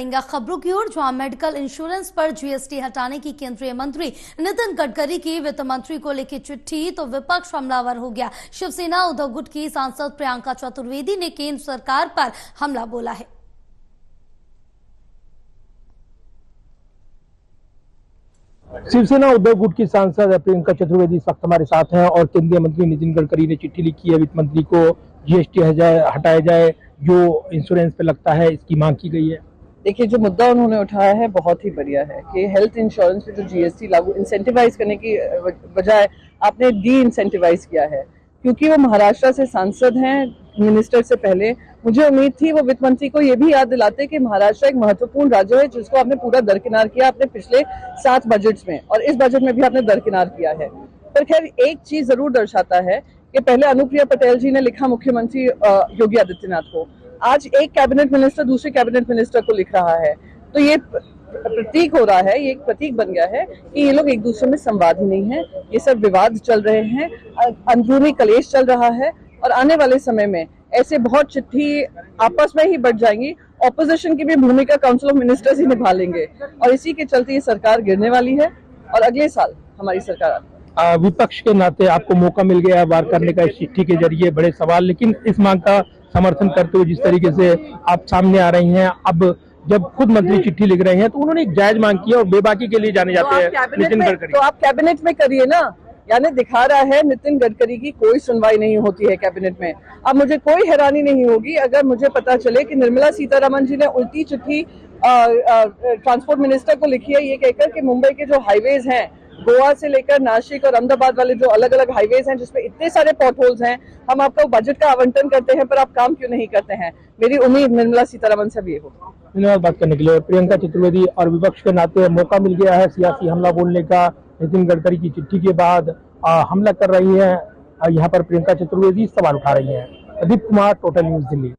बढ़ेंगे खबरों की ओर, जहां मेडिकल इंश्योरेंस पर जीएसटी हटाने की केंद्रीय मंत्री नितिन गडकरी की वित्त मंत्री को लिखी चिट्ठी तो विपक्ष हमलावर हो गया। शिवसेना उद्धव गुट की सांसद प्रियंका चतुर्वेदी ने केंद्र सरकार पर हमला बोला है। शिवसेना उद्धव गुट की सांसद प्रियंका चतुर्वेदी इस वक्त हमारे साथ हैं और केंद्रीय मंत्री नितिन गडकरी ने चिट्ठी लिखी है वित्त मंत्री को, जीएसटी हटाया जाए जो इंश्योरेंस पे लगता है, इसकी मांग की गई है। देखिए, जो मुद्दा उन्होंने उठाया है बहुत ही बढ़िया है कि हेल्थ इंश्योरेंस पे जो जीएसटी लागू इंसेंटिवाइज करने की बजाय आपने डी इंसेंटिवाइज किया है। क्योंकि वो महाराष्ट्र से सांसद हैं, मिनिस्टर से पहले मुझे उम्मीद थी वो वित्त मंत्री को ये भी याद दिलाते कि महाराष्ट्र एक महत्वपूर्ण राज्य है जिसको आपने पूरा दरकिनार किया अपने पिछले 7 बजट्स में, और इस बजट में भी आपने दरकिनार किया है। पर खैर एक चीज जरूर दर्शाता है कि पहले अनुप्रिया पटेल जी ने लिखा मुख्यमंत्री योगी आदित्यनाथ को, आज एक कैबिनेट मिनिस्टर दूसरे कैबिनेट मिनिस्टर को लिख रहा है। तो ये प्रतीक हो रहा है, ये एक प्रतीक बन गया है कि ये लोग एक दूसरे में संवाद ही नहीं है, ये सब विवाद चल रहे हैं, अंदरूनी कलेश चल रहा है और आने वाले समय में ऐसे बहुत चिट्ठी आपस में ही बढ़ जाएंगी। ऑपोजिशन की भी भूमिका काउंसिल ऑफ मिनिस्टर्स ही निभा लेंगे और इसी के चलते ये सरकार गिरने वाली है और अगले साल हमारी सरकार आती है। विपक्ष के नाते आपको मौका मिल गया वार करने का इस चिट्ठी के जरिए, बड़े सवाल, लेकिन इस मांग का समर्थन करते हुए जिस तरीके से आप सामने आ रही हैं, अब जब खुद मंत्री चिट्ठी लिख रहे हैं तो उन्होंने एक जायज मांग की और बेबाकी के लिए जाने जाते हैं नितिन गडकरी। तो आप कैबिनेट में करिए ना, यानी दिखा रहा है नितिन गडकरी की कोई सुनवाई नहीं होती है कैबिनेट में। अब मुझे कोई हैरानी नहीं होगी अगर मुझे पता चले कि निर्मला सीतारमण जी ने उल्टी चिट्ठी ट्रांसपोर्ट मिनिस्टर को लिखी है ये कहकर कि मुंबई के जो हाईवेज हैं, गोवा से लेकर नासिक और अहमदाबाद वाले जो अलग अलग हाईवेज हैं जिसमें इतने सारे पॉटहोल्स हैं, हम आपको बजट का आवंटन करते हैं पर आप काम क्यों नहीं करते हैं। मेरी उम्मीद निर्मला सीतारमण से भी हो। धन्यवाद बात करने के लिए। प्रियंका चतुर्वेदी, और विपक्ष के नाते मौका मिल गया है सियासी हमला बोलने का। नितिन गडकरी की चिट्ठी के बाद हमला कर रही है यहाँ पर प्रियंका चतुर्वेदी, सवाल उठा रही है। Adeep Kumar, total news, Delhi.